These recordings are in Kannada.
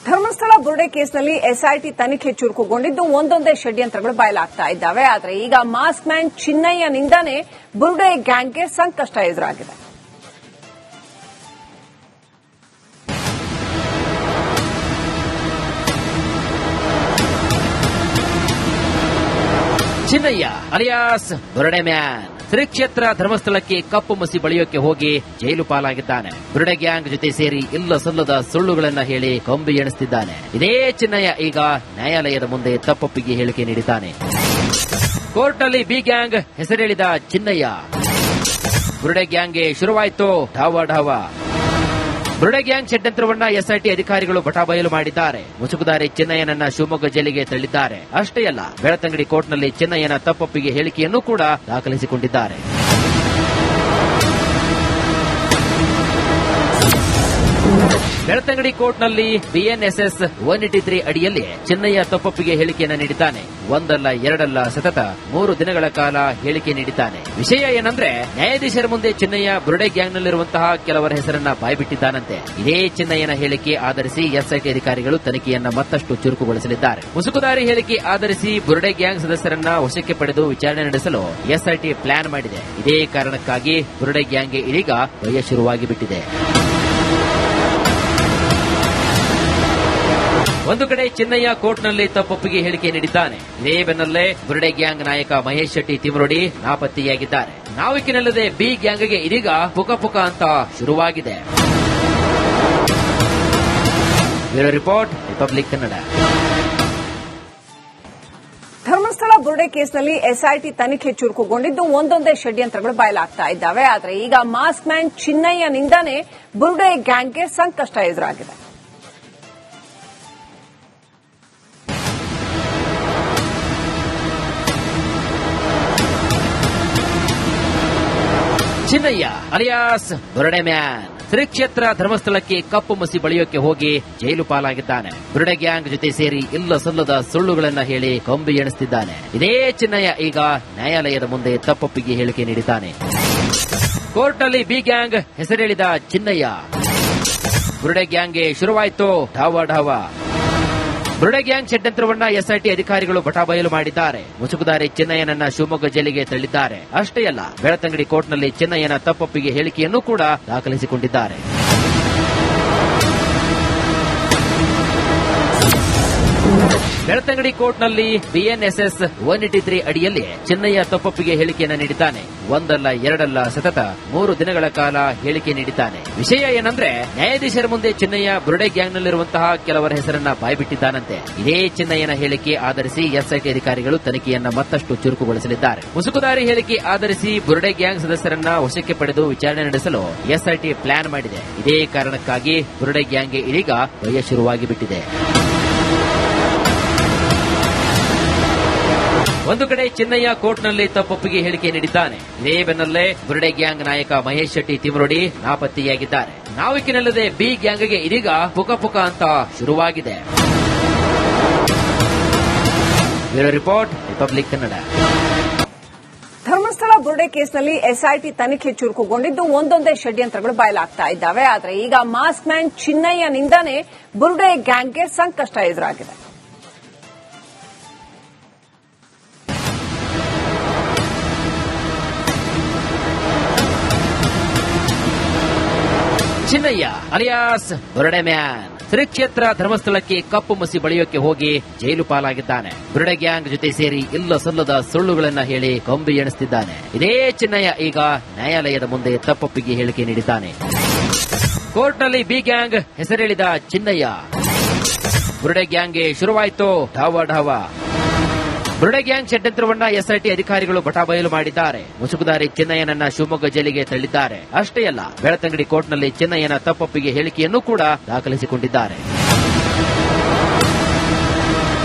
ಧರ್ಮಸ್ಥಳ ಬುರುಡೆ ಕೇಸ್ನಲ್ಲಿ ಎಸ್ಐಟಿ ತನಿಖೆ ಚುರುಕುಗೊಂಡಿದ್ದು ಒಂದೊಂದೇ ಷಡ್ಯಂತ್ರಗಳು ಬಯಲಾಗ್ತಾ ಇದ್ದಾವೆ. ಆದರೆ ಈಗ ಮಾಸ್ಕ್ ಮ್ಯಾನ್ ಚಿನ್ನಯ್ಯನಿಂದಾನೇ ಬುರುಡೆ ಗ್ಯಾಂಗ್ಗೆ ಸಂಕಷ್ಟ ಎದುರಾಗಿದೆ. ಚಿನ್ನಯ್ಯ ಅಲಿಯಾಸ್ ಬುರುಡೆ ಮ್ಯಾನ್ ಶ್ರೀ ಕ್ಷೇತ್ರ ಧರ್ಮಸ್ಥಳಕ್ಕೆ ಕಪ್ಪು ಮಸಿ ಬಳಿಯೋಕೆ ಹೋಗಿ ಜೈಲು ಪಾಲಾಗಿದ್ದಾನೆ. ಬುರುಡೆ ಗ್ಯಾಂಗ್ ಜೊತೆ ಸೇರಿ ಇಲ್ಲ ಸಲ್ಲದ ಸುಳ್ಳುಗಳನ್ನ ಹೇಳಿ ಕೊಂಬಿ ಎಣಿಸುತ್ತಿದ್ದಾನೆ. ಇದೇ ಚಿನ್ನಯ್ಯ ಈಗ ನ್ಯಾಯಾಲಯದ ಮುಂದೆ ತಪ್ಪೊಪ್ಪಿಗೆ ಹೇಳಿಕೆ ನೀಡಿದ್ದಾನೆ. ಕೋರ್ಟ್ನಲ್ಲಿ ಬಿ ಗ್ಯಾಂಗ್ ಹೆಸರೇಳಿದ ಚಿನ್ನಯ್ಯ. ಬುರುಡೆ ಗ್ಯಾಂಗ್ಗೆ ಶುರುವಾಯಿತು ಢಾವ ಢಾವ. ಬುರುಡೆ ಗ್ಯಾಂಗ್ ಷಡ್ಯಂತ್ರವನ್ನ ಎಸ್ಐಟಿ ಅಧಿಕಾರಿಗಳು ಬಟಾಬಯಲು ಮಾಡಿದ್ದಾರೆ. ಮುಸುಕುದಾರಿ ಚಿನ್ನಯ್ಯನನ್ನ ಶಿವಮೊಗ್ಗ ಜೈಲಿಗೆ ತಳ್ಳಿದ್ದಾರೆ. ಅಷ್ಟೇ ಅಲ್ಲ, ಬೆಳ್ತಂಗಡಿ ಕೋರ್ಟ್ನಲ್ಲಿ ಚಿನ್ನಯ್ಯನ ತಪ್ಪೊಪ್ಪಿಗೆ ಹೇಳಿಕೆಯನ್ನು ಕೂಡ ದಾಖಲಿಸಿಕೊಂಡಿದ್ದಾರೆ. ಬೆಳ್ತಂಗಡಿ ಕೋರ್ಟ್ನಲ್ಲಿ ಬಿಎನ್ಎಸ್ಎಸ್ 183 ಅಡಿಯಲ್ಲಿ ಚಿನ್ನಯ್ಯ ತಪ್ಪೊಪ್ಪಿಗೆ ಹೇಳಿಕೆಯನ್ನು ನೀಡಿದ್ದಾನೆ. ಒಂದಲ್ಲ ಎರಡಲ್ಲ ಸತತ 3 ದಿನಗಳ ಕಾಲ ಹೇಳಿಕೆ ನೀಡಿದ್ದಾನೆ. ವಿಷಯ ಏನಂದ್ರೆ, ನ್ಯಾಯಾಧೀಶರ ಮುಂದೆ ಚಿನ್ನಯ್ಯ ಬುರುಡೆ ಗ್ಯಾಂಗ್ನಲ್ಲಿರುವಂತಹ ಕೆಲವರ ಹೆಸರನ್ನ ಬಾಯ್ಬಿಟ್ಟಿದ್ದಾನಂತೆ. ಇದೇ ಚಿನ್ನಯ್ಯನ ಹೇಳಿಕೆ ಆಧರಿಸಿ ಎಸ್ಐಟಿ ಅಧಿಕಾರಿಗಳು ತನಿಖೆಯನ್ನ ಮತ್ತಷ್ಟು ಚುರುಕುಗೊಳಿಸಲಿದ್ದಾರೆ. ಮುಸುಕುದಾರಿ ಹೇಳಿಕೆ ಆಧರಿಸಿ ಬುರುಡೆ ಗ್ಯಾಂಗ್ ಸದಸ್ಯರನ್ನ ವಶಕ್ಕೆ ಪಡೆದು ವಿಚಾರಣೆ ನಡೆಸಲು ಎಸ್ಐಟಿ ಪ್ಲಾನ್ ಮಾಡಿದೆ. ಇದೇ ಕಾರಣಕ್ಕಾಗಿ ಬುರುಡೆ ಗ್ಯಾಂಗ್ಗೆ ಇದೀಗ ಭಯ ಶುರುವಾಗಿ ಬಿಟ್ಟಿದೆ. ಒಂದು ಕಡೆ ಚಿನ್ನಯ್ಯ ಕೋರ್ಟ್ನಲ್ಲಿ ತಪ್ಪೊಪ್ಪಿಗೆ ಹೇಳಿಕೆ ನೀಡಿದ್ದಾನೆ. ಇದೇ ಬೆನ್ನಲ್ಲೇ ಬುರುಡೆ ಗ್ಯಾಂಗ್ ನಾಯಕ ಮಹೇಶ್ ಶೆಟ್ಟಿ ತಿಮರೋಡಿ ನಾಪತ್ತೆಯಾಗಿದ್ದಾರೆ. ನಾವಿಕಿನಲ್ಲದೆ ಬಿ ಗ್ಯಾಂಗ್ಗೆ ಇದೀಗ ಪುಕ ಪುಕ ಅಂತ ಶುರುವಾಗಿದೆ. Bureau report, republic Kannada. Dharmasthala ಬುರುಡೆ ಕೇಸ್ನಲ್ಲಿ ಎಸ್ಐಟಿ ತನಿಖೆ ಚುರುಕುಗೊಂಡಿದ್ದು ಒಂದೊಂದೇ ಷಡ್ಯಂತ್ರಗಳು ಬಯಲಾಗ್ತಾ ಇದ್ದಾವೆ. ಆದರೆ ಈಗ ಮಾಸ್ಕ್ ಮ್ಯಾನ್ ಚಿನ್ನಯ್ಯನಿಂದಾನೇ ಬುರುಡೆ ಗ್ಯಾಂಗ್ಗೆ ಸಂಕಷ್ಟ ಎದುರಾಗಿದೆ. ಚಿನ್ನಯ್ಯ ಅಲಿಯಾಸ್ ಬುರುಡೆ ಮ್ಯಾನ್ ಶ್ರೀ ಕ್ಷೇತ್ರ ಧರ್ಮಸ್ಥಳಕ್ಕೆ ಕಪ್ಪು ಮಸಿ ಬಳಿಯೋಕೆ ಹೋಗಿ ಜೈಲು ಪಾಲಾಗಿದ್ದಾನೆ. ಬುರುಡೆ ಗ್ಯಾಂಗ್ ಜೊತೆ ಸೇರಿ ಇಲ್ಲ ಸಲ್ಲದ ಸುಳ್ಳುಗಳನ್ನ ಹೇಳಿ ಕೊಂಬಿ ಎಣಿಸುತ್ತಿದ್ದಾನೆ. ಇದೇ ಚಿನ್ನಯ್ಯ ಈಗ ನ್ಯಾಯಾಲಯದ ಮುಂದೆ ತಪ್ಪೊಪ್ಪಿಗೆ ಹೇಳಿಕೆ ನೀಡಿದ್ದಾನೆ. ಕೋರ್ಟ್ನಲ್ಲಿ ಬಿ ಗ್ಯಾಂಗ್ ಹೆಸರೇಳಿದ ಚಿನ್ನಯ್ಯ. ಬುರುಡೆ ಗ್ಯಾಂಗ್ಗೆ ಶುರುವಾಯಿತು ಢಾವ ಢಾವ. ಬುರುಡೆ ಗ್ಯಾಂಗ್ ಷಡ್ಯಂತ್ರವನ್ನ ಎಸ್ಐಟಿ ಅಧಿಕಾರಿಗಳು ಬಟಾಬಯಲು ಮಾಡಿದ್ದಾರೆ. ಮುಸುಕುದಾರಿ ಚಿನ್ನಯ್ಯನನ್ನ ಶಿವಮೊಗ್ಗ ಜೈಲಿಗೆ ತಳ್ಳಿದ್ದಾರೆ. ಅಷ್ಟೇ ಅಲ್ಲ, ಬೆಳ್ತಂಗಡಿ ಕೋರ್ಟ್ನಲ್ಲಿ ಚಿನ್ನಯ್ಯನ ತಪ್ಪೊಪ್ಪಿಗೆ ಹೇಳಿಕೆಯನ್ನು ಕೂಡ ದಾಖಲಿಸಿಕೊಂಡಿದ್ದಾರೆ. ಬೆಳ್ತಂಗಡಿ ಕೋರ್ಟ್ನಲ್ಲಿ ಬಿಎನ್ಎಸ್ಎಸ್ 183 ಅಡಿಯಲ್ಲಿ ಚಿನ್ನಯ್ಯ ತಪ್ಪೊಪ್ಪಿಗೆ ಹೇಳಿಕೆಯನ್ನು ನೀಡಿದ್ದಾನೆ. ಒಂದಲ್ಲ ಎರಡಲ್ಲ ಸತತ 3 ದಿನಗಳ ಕಾಲ ಹೇಳಿಕೆ ನೀಡಿದ್ದಾನೆ. ವಿಷಯ ಏನಂದ್ರೆ, ನ್ಯಾಯಾಧೀಶರ ಮುಂದೆ ಚಿನ್ನಯ್ಯ ಬುರುಡೆ ಗ್ಯಾಂಗ್ನಲ್ಲಿರುವಂತಹ ಕೆಲವರ ಹೆಸರನ್ನ ಬಾಯ್ಬಿಟ್ಟಿದ್ದಾನಂತೆ. ಇದೇ ಚಿನ್ನಯ್ಯನ ಹೇಳಿಕೆ ಆಧರಿಸಿ ಎಸ್ಐಟಿ ಅಧಿಕಾರಿಗಳು ತನಿಖೆಯನ್ನ ಮತ್ತಷ್ಟು ಚುರುಕುಗೊಳಿಸಲಿದ್ದಾರೆ. ಮುಸುಕುದಾರಿ ಹೇಳಿಕೆ ಆಧರಿಸಿ ಬುರುಡೆ ಗ್ಯಾಂಗ್ ಸದಸ್ಯರನ್ನ ವಶಕ್ಕೆ ಪಡೆದು ವಿಚಾರಣೆ ನಡೆಸಲು ಎಸ್ಐಟಿ ಪ್ಲಾನ್ ಮಾಡಿದೆ. ಇದೇ ಕಾರಣಕ್ಕಾಗಿ ಬುರುಡೆ ಗ್ಯಾಂಗ್ಗೆ ಇದೀಗ ಭಯ ಶುರುವಾಗಿ ಬಿಟ್ಟಿದೆ. ಒಂದು ಕಡೆ ಚಿನ್ನಯ್ಯ ಕೋರ್ಟ್ನಲ್ಲಿ ತಪ್ಪೊಪ್ಪಿಗೆ ಹೇಳಿಕೆ ನೀಡಿದ್ದಾನೆ. ಇದೇ ಬೆನ್ನಲ್ಲೇ ಬುರುಡೆ ಗ್ಯಾಂಗ್ ನಾಯಕ ಮಹೇಶ್ ಶೆಟ್ಟಿ ತಿಮರೋಡಿ ನಾಪತ್ತೆಯಾಗಿದ್ದಾರೆ. ನಾವಿಕಿನಲ್ಲದೆ ಬಿ ಗ್ಯಾಂಗ್ಗೆ ಇದೀಗ ಪುಕ ಪುಕ ಅಂತ ಶುರುವಾಗಿದೆ. Bureau report, republic Kannada. Dharmasthala ಬುರುಡೆ ಕೇಸ್ನಲ್ಲಿ ಎಸ್ಐಟಿ ತನಿಖೆ ಚುರುಕುಗೊಂಡಿದ್ದು ಒಂದೊಂದೇ ಷಡ್ಯಂತ್ರಗಳು ಬಯಲಾಗ್ತಾ ಇದ್ದಾವೆ. ಆದರೆ ಈಗ ಮಾಸ್ಕ್ ಮ್ಯಾನ್ ಚಿನ್ನಯ್ಯನಿಂದಾನೇ ಬುರುಡೆ ಗ್ಯಾಂಗ್ಗೆ ಸಂಕಷ್ಟ ಎದುರಾಗಿದೆ. ಚಿನ್ನಯ್ಯ ಅಲಿಯಾಸ್ ಬುರುಡೆ ಮ್ಯಾನ್ ಶ್ರೀ ಕ್ಷೇತ್ರ ಧರ್ಮಸ್ಥಳಕ್ಕೆ ಕಪ್ಪು ಮಸಿ ಬಳಿಯೋಕೆ ಹೋಗಿ ಜೈಲು ಪಾಲಾಗಿದ್ದಾನೆ. ಬುರುಡೆ ಗ್ಯಾಂಗ್ ಜೊತೆ ಸೇರಿ ಇಲ್ಲ ಸಲ್ಲದ ಸುಳ್ಳುಗಳನ್ನ ಹೇಳಿ ಕೊಂಬಿ ಎಣಿಸುತ್ತಿದ್ದಾನೆ. ಇದೇ ಚಿನ್ನಯ್ಯ ಈಗ ನ್ಯಾಯಾಲಯದ ಮುಂದೆ ತಪ್ಪೊಪ್ಪಿಗೆ ಹೇಳಿಕೆ ನೀಡಿದ್ದಾನೆ. ಕೋರ್ಟ್ನಲ್ಲಿ ಬಿ ಗ್ಯಾಂಗ್ ಹೆಸರೇಳಿದ ಚಿನ್ನಯ್ಯ. ಬುರುಡೆ ಗ್ಯಾಂಗ್ಗೆ ಶುರುವಾಯಿತು ಢಾವ ಢಾವ. ಬುರುಡೆ ಗ್ಯಾಂಗ್ ಷಡ್ಯಂತ್ರವನ್ನ ಎಸ್ಐಟಿ ಅಧಿಕಾರಿಗಳು ಬಟಾಬಯಲು ಮಾಡಿದ್ದಾರೆ. ಮುಸುಕುದಾರಿ ಚಿನ್ನಯ್ಯನನ್ನ ಶಿವಮೊಗ್ಗ ಜೈಲಿಗೆ ತಳ್ಳಿದ್ದಾರೆ. ಅಷ್ಟೇ ಅಲ್ಲ, ಬೆಳ್ತಂಗಡಿ ಕೋರ್ಟ್ನಲ್ಲಿ ಚಿನ್ನಯ್ಯನ ತಪ್ಪೊಪ್ಪಿಗೆ ಹೇಳಿಕೆಯನ್ನು ಕೂಡ ದಾಖಲಿಸಿಕೊಂಡಿದ್ದಾರೆ.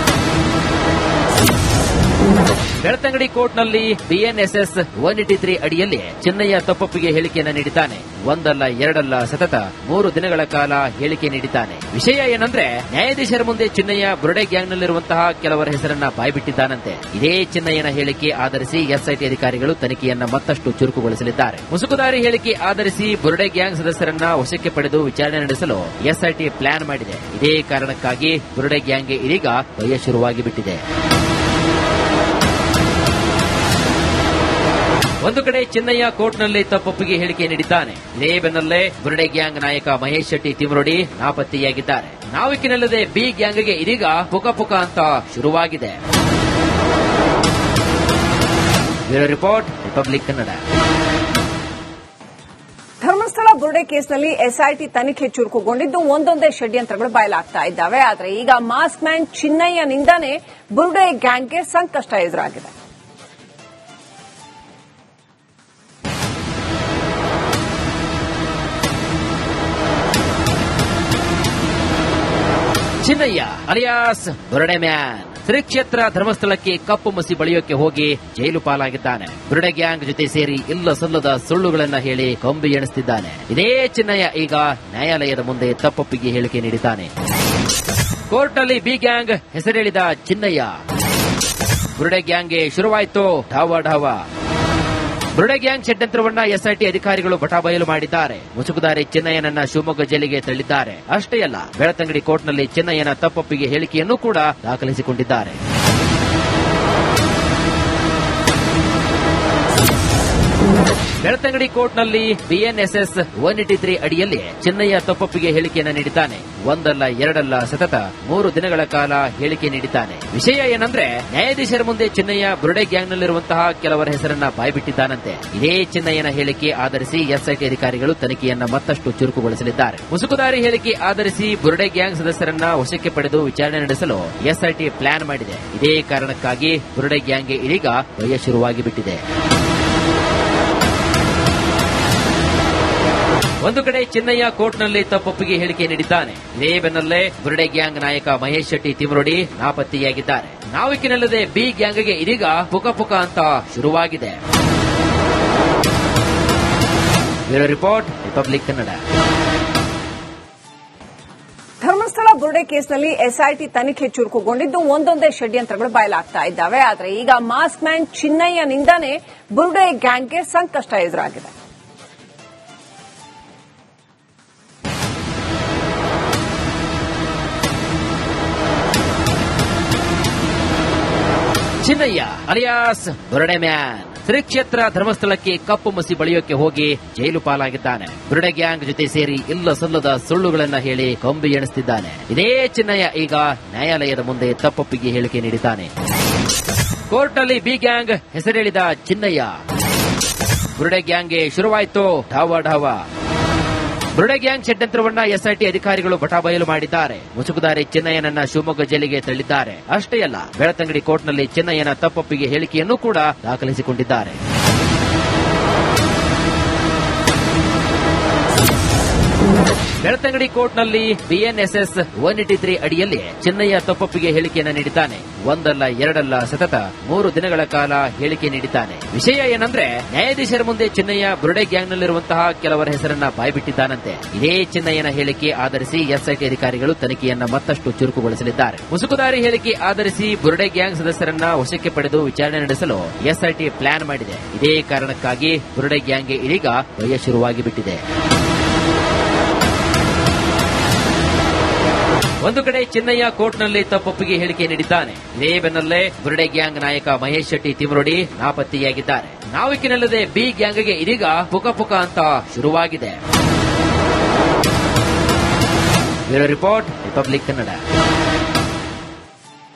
ಬೆಳ್ತಂಗಡಿ ಕೋರ್ಟ್ನಲ್ಲಿ ಬಿಎನ್ಎಸ್ಎಸ್ 183 ಅಡಿಯಲ್ಲಿ ಚಿನ್ನಯ್ಯ ತಪ್ಪೊಪ್ಪಿಗೆ ಹೇಳಿಕೆಯನ್ನು ನೀಡಿದ್ದಾನೆ. ಒಂದಲ್ಲ ಎರಡಲ್ಲ ಸತತ 3 ದಿನಗಳ ಕಾಲ ಹೇಳಿಕೆ ನೀಡಿದ್ದಾನೆ. ವಿಷಯ ಏನಂದ್ರೆ, ನ್ಯಾಯಾಧೀಶರ ಮುಂದೆ ಚಿನ್ನಯ್ಯ ಬುರುಡೆ ಗ್ಯಾಂಗ್ನಲ್ಲಿರುವಂತಹ ಕೆಲವರ ಹೆಸರನ್ನ ಬಾಯ್ಬಿಟ್ಟಿದ್ದಾನಂತೆ. ಇದೇ ಚಿನ್ನಯ್ಯನ ಹೇಳಿಕೆ ಆಧರಿಸಿ ಎಸ್ಐಟಿ ಅಧಿಕಾರಿಗಳು ತನಿಖೆಯನ್ನ ಮತ್ತಷ್ಟು ಚುರುಕುಗೊಳಿಸಲಿದ್ದಾರೆ. ಮುಸುಕುದಾರಿ ಹೇಳಿಕೆ ಆಧರಿಸಿ ಬುರುಡೆ ಗ್ಯಾಂಗ್ ಸದಸ್ಯರನ್ನ ವಶಕ್ಕೆ ಪಡೆದು ವಿಚಾರಣೆ ನಡೆಸಲು ಎಸ್ಐಟಿ ಪ್ಲಾನ್ ಮಾಡಿದೆ. ಇದೇ ಕಾರಣಕ್ಕಾಗಿ ಬುರುಡೆ ಗ್ಯಾಂಗ್ಗೆ ಇದೀಗ ಭಯ ಶುರುವಾಗಿ ಬಿಟ್ಟಿದೆ. ಒಂದು ಕಡೆ ಚಿನ್ನಯ್ಯ ಕೋರ್ಟ್ನಲ್ಲಿ ತಪ್ಪೊಪ್ಪಿಗೆ ಹೇಳಿಕೆ ನೀಡಿದ್ದಾನೆ. ಇದೇ ಬೆನ್ನಲ್ಲೇ ಬುರುಡೆ ಗ್ಯಾಂಗ್ ನಾಯಕ ಮಹೇಶ್ ಶೆಟ್ಟಿ ತಿಮ್ರೋಡಿ ನಾಪತ್ತೆಯಾಗಿದ್ದಾರೆ. ನಾವಿಕಿನಲ್ಲದೆ ಬಿ ಗ್ಯಾಂಗ್ಗೆ ಇದೀಗ ಪುಕ ಅಂತ ಶುರುವಾಗಿದೆ. Bureau report, republic Kannada. Dharmasthala ಬುರುಡೆ ಕೇಸ್ನಲ್ಲಿ ಎಸ್ಐಟಿ ತನಿಖೆ ಚುರುಕುಗೊಂಡಿದ್ದು ಒಂದೊಂದೇ ಷಡ್ಯಂತ್ರಗಳು ಬಯಲಾಗ್ತಾ ಇದ್ದಾವೆ. ಆದರೆ ಈಗ ಮಾಸ್ಕ್ ಮ್ಯಾನ್ ಚಿನ್ನಯ್ಯನಿಂದಾನೇ ಬುರುಡೆ ಗ್ಯಾಂಗ್ಗೆ ಸಂಕಷ್ಟ ಎದುರಾಗಿದೆ. ಚಿನ್ನಯ್ಯ ಅಲಿಯಾಸ್ ಬುರುಡೆ ಮ್ಯಾನ್ ಶ್ರೀ ಕ್ಷೇತ್ರ ಧರ್ಮಸ್ಥಳಕ್ಕೆ ಕಪ್ಪು ಮಸಿ ಬಳಿಯೋಕೆ ಹೋಗಿ ಜೈಲು ಪಾಲಾಗಿದ್ದಾನೆ. ಬುರುಡೆ ಗ್ಯಾಂಗ್ ಜೊತೆ ಸೇರಿ ಇಲ್ಲ ಸಲ್ಲದ ಸುಳ್ಳುಗಳನ್ನ ಹೇಳಿ ಕೊಂಬಿ ಎಣಿಸುತ್ತಿದ್ದಾನೆ. ಇದೇ ಚಿನ್ನಯ್ಯ ಈಗ ನ್ಯಾಯಾಲಯದ ಮುಂದೆ ತಪ್ಪೊಪ್ಪಿಗೆ ಹೇಳಿಕೆ ನೀಡಿದ್ದಾನೆ. ಕೋರ್ಟ್ನಲ್ಲಿ ಬಿ ಗ್ಯಾಂಗ್ ಹೆಸರೇಳಿದ ಚಿನ್ನಯ್ಯ. ಬುರುಡೆ ಗ್ಯಾಂಗ್ಗೆ ಶುರುವಾಯಿತು ಢಾವ. ಬುರುಡೆ ಗ್ಯಾಂಗ್ ಷಡ್ಯಂತ್ರವನ್ನ ಎಸ್ಐಟಿ ಅಧಿಕಾರಿಗಳು ಬಟಾಬಯಲು ಮಾಡಿದ್ದಾರೆ. ಮುಸುಕುದಾರಿ ಚಿನ್ನಯ್ಯನನ್ನ ಶಿವಮೊಗ್ಗ ಜೈಲಿಗೆ ತಳ್ಳಿದ್ದಾರೆ. ಅಷ್ಟೇ ಅಲ್ಲ, ಬೆಳ್ತಂಗಡಿ ಕೋರ್ಟ್ನಲ್ಲಿ ಚಿನ್ನಯ್ಯನ ತಪ್ಪೊಪ್ಪಿಗೆ ಹೇಳಿಕೆಯನ್ನು ಕೂಡ ದಾಖಲಿಸಿಕೊಂಡಿದ್ದಾರೆ. ಬೆಳ್ತಂಗಡಿ ಕೋರ್ಟ್ನಲ್ಲಿ ಬಿಎನ್ಎಸ್ಎಸ್ 183 ಅಡಿಯಲ್ಲಿ ಚಿನ್ನಯ್ಯ ತಪ್ಪೊಪ್ಪಿಗೆ ಹೇಳಿಕೆಯನ್ನು ನೀಡಿದ್ದಾನೆ. ಒಂದಲ್ಲ ಎರಡಲ್ಲ ಸತತ 3 ದಿನಗಳ ಕಾಲ ಹೇಳಿಕೆ ನೀಡಿದ್ದಾನೆ. ವಿಷಯ ಏನಂದ್ರೆ, ನ್ಯಾಯಾಧೀಶರ ಮುಂದೆ ಚಿನ್ನಯ್ಯ ಬುರುಡೆ ಗ್ಯಾಂಗ್ನಲ್ಲಿರುವಂತಹ ಕೆಲವರ ಹೆಸರನ್ನ ಬಾಯ್ಬಿಟ್ಟಿದ್ದಾನಂತೆ. ಇದೇ ಚಿನ್ನಯ್ಯನ ಹೇಳಿಕೆ ಆಧರಿಸಿ ಎಸ್ಐಟಿ ಅಧಿಕಾರಿಗಳು ತನಿಖೆಯನ್ನ ಮತ್ತಷ್ಟು ಚುರುಕುಗೊಳಿಸಲಿದ್ದಾರೆ. ಮುಸುಕುದಾರಿ ಹೇಳಿಕೆ ಆಧರಿಸಿ ಬುರುಡೆ ಗ್ಯಾಂಗ್ ಸದಸ್ಯರನ್ನ ವಶಕ್ಕೆ ಪಡೆದು ವಿಚಾರಣೆ ನಡೆಸಲು ಎಸ್ಐಟಿ ಪ್ಲಾನ್ ಮಾಡಿದೆ. ಇದೇ ಕಾರಣಕ್ಕಾಗಿ ಬುರುಡೆ ಗ್ಯಾಂಗ್ಗೆ ಇದೀಗ ಭಯ ಶುರುವಾಗಿ ಬಿಟ್ಟಿದೆ. ಒಂದು ಕಡೆ ಚಿನ್ನಯ್ಯ ಕೋರ್ಟ್ನಲ್ಲಿ ತಪ್ಪೊಪ್ಪಿಗೆ ಹೇಳಿಕೆ ನೀಡಿದ್ದಾನೆ. ಇದೇ ಬೆನ್ನಲ್ಲೇ ಬುರುಡೆ ಗ್ಯಾಂಗ್ ನಾಯಕ ಮಹೇಶ್ ಶೆಟ್ಟಿ ತಿಮ್ರೋಡಿ ನಾಪತ್ತೆಯಾಗಿದ್ದಾರೆ. ನಾವಿಕಿನಲ್ಲದೆ ಬಿ ಗ್ಯಾಂಗ್ಗೆ ಇದೀಗ ಪುಕ ಅಂತ ಶುರುವಾಗಿದೆ. Bureau report, republic Kannada. Dharmasthala ಬುರುಡೆ ಕೇಸ್ನಲ್ಲಿ ಎಸ್ಐಟಿ ತನಿಖೆ ಚುರುಕುಗೊಂಡಿದ್ದು ಒಂದೊಂದೇ ಷಡ್ಯಂತ್ರಗಳು ಬಯಲಾಗ್ತಾ ಇದ್ದಾವೆ. ಆದರೆ ಈಗ ಮಾಸ್ಕ್ ಮ್ಯಾನ್ ಚಿನ್ನಯ್ಯನಿಂದಾನೇ ಬುರುಡೆ ಗ್ಯಾಂಗ್ಗೆ ಸಂಕಷ್ಟ ಎದುರಾಗಿದೆ. ಚಿನ್ನಯ್ಯ ಅಲಿಯಾಸ್ ಬುರುಡೆ ಮ್ಯಾನ್ ಶ್ರೀ ಕ್ಷೇತ್ರ ಧರ್ಮಸ್ಥಳಕ್ಕೆ ಕಪ್ಪು ಮಸಿ ಬಳಿಯೋಕೆ ಹೋಗಿ ಜೈಲು ಪಾಲಾಗಿದ್ದಾನೆ. ಬುರುಡೆ ಗ್ಯಾಂಗ್ ಜೊತೆ ಸೇರಿ ಇಲ್ಲ ಸಲ್ಲದ ಸುಳ್ಳುಗಳನ್ನ ಹೇಳಿ ಕೊಂಬಿ ಎಣಿಸುತ್ತಿದ್ದಾನೆ. ಇದೇ ಚಿನ್ನಯ್ಯ ಈಗ ನ್ಯಾಯಾಲಯದ ಮುಂದೆ ತಪ್ಪೊಪ್ಪಿಗೆ ಹೇಳಿಕೆ ನೀಡಿದ್ದಾನೆ. ಕೋರ್ಟ್ನಲ್ಲಿ ಬಿ ಗ್ಯಾಂಗ್ ಹೆಸರೇಳಿದ ಚಿನ್ನಯ್ಯ. ಬುರುಡೆ ಗ್ಯಾಂಗ್ಗೆ ಶುರುವಾಯಿತು ಢಾವ. ಬುರುಡೆ ಗ್ಯಾಂಗ್ ಷಡ್ಯಂತ್ರವನ್ನ ಎಸ್ಐಟಿ ಅಧಿಕಾರಿಗಳು ಬಟಾಬಯಲು ಮಾಡಿದ್ದಾರೆ. ಮುಸುಕುದಾರಿ ಚಿನ್ನಯ್ಯನನ್ನ ಶಿವಮೊಗ್ಗ ಜೈಲಿಗೆ ತಳ್ಳಿದ್ದಾರೆ. ಅಷ್ಟೇ ಅಲ್ಲ, ಬೆಳ್ತಂಗಡಿ ಕೋರ್ಟ್ನಲ್ಲಿ ಚಿನ್ನಯ್ಯನ ತಪ್ಪೊಪ್ಪಿಗೆ ಹೇಳಿಕೆಯನ್ನು ಕೂಡ ದಾಖಲಿಸಿಕೊಂಡಿದ್ದಾರೆ. ಬೆಳ್ತಂಗಡಿ ಕೋರ್ಟ್ನಲ್ಲಿ ಬಿಎನ್ಎಸ್ಎಸ್ 183 ಅಡಿಯಲ್ಲಿ ಚಿನ್ನಯ್ಯ ತಪ್ಪೊಪ್ಪಿಗೆ ಹೇಳಿಕೆಯನ್ನು ನೀಡಿದ್ದಾನೆ. ಒಂದಲ್ಲ ಎರಡಲ್ಲ ಸತತ 3 ದಿನಗಳ ಕಾಲ ಹೇಳಿಕೆ ನೀಡಿದ್ದಾನೆ. ವಿಷಯ ಏನಂದ್ರೆ, ನ್ಯಾಯಾಧೀಶರ ಮುಂದೆ ಚಿನ್ನಯ್ಯ ಬುರುಡೆ ಗ್ಯಾಂಗ್ನಲ್ಲಿರುವಂತಹ ಕೆಲವರ ಹೆಸರನ್ನ ಬಾಯ್ಬಿಟ್ಟಿದ್ದಾನಂತೆ. ಇದೇ ಚಿನ್ನಯ್ಯನ ಹೇಳಿಕೆ ಆಧರಿಸಿ ಎಸ್ಐಟಿ ಅಧಿಕಾರಿಗಳು ತನಿಖೆಯನ್ನ ಮತ್ತಷ್ಟು ಚುರುಕುಗೊಳಿಸಲಿದ್ದಾರೆ. ಮುಸುಕುದಾರಿ ಹೇಳಿಕೆ ಆಧರಿಸಿ ಬುರುಡೆ ಗ್ಯಾಂಗ್ ಸದಸ್ಯರನ್ನ ವಶಕ್ಕೆ ಪಡೆದು ವಿಚಾರಣೆ ನಡೆಸಲು ಎಸ್ಐಟಿ ಪ್ಲಾನ್ ಮಾಡಿದೆ. ಇದೇ ಕಾರಣಕ್ಕಾಗಿ ಬುರುಡೆ ಗ್ಯಾಂಗ್ಗೆ ಇದೀಗ ಭಯ ಶುರುವಾಗಿ ಬಿಟ್ಟಿದೆ. ಒಂದು ಕಡೆ ಚಿನ್ನಯ್ಯ ಕೋರ್ಟ್ನಲ್ಲಿ ತಪ್ಪೊಪ್ಪಿಗೆ ಹೇಳಿಕೆ ನೀಡಿದ್ದಾನೆ. ಇದೇ ಬೆನ್ನಲ್ಲೇ ಬುರುಡೆ ಗ್ಯಾಂಗ್ ನಾಯಕ ಮಹೇಶ್ ಶೆಟ್ಟಿ ತಿಮ್ರೋಡಿ ನಾಪತ್ತೆಯಾಗಿದ್ದಾರೆ. ನಾವಿಕಿನಲ್ಲದೆ ಬಿ ಗ್ಯಾಂಗ್ಗೆ ಇದೀಗ ಪುಕ ಅಂತ ಶುರುವಾಗಿದೆ. Bureau report, republic Kannada.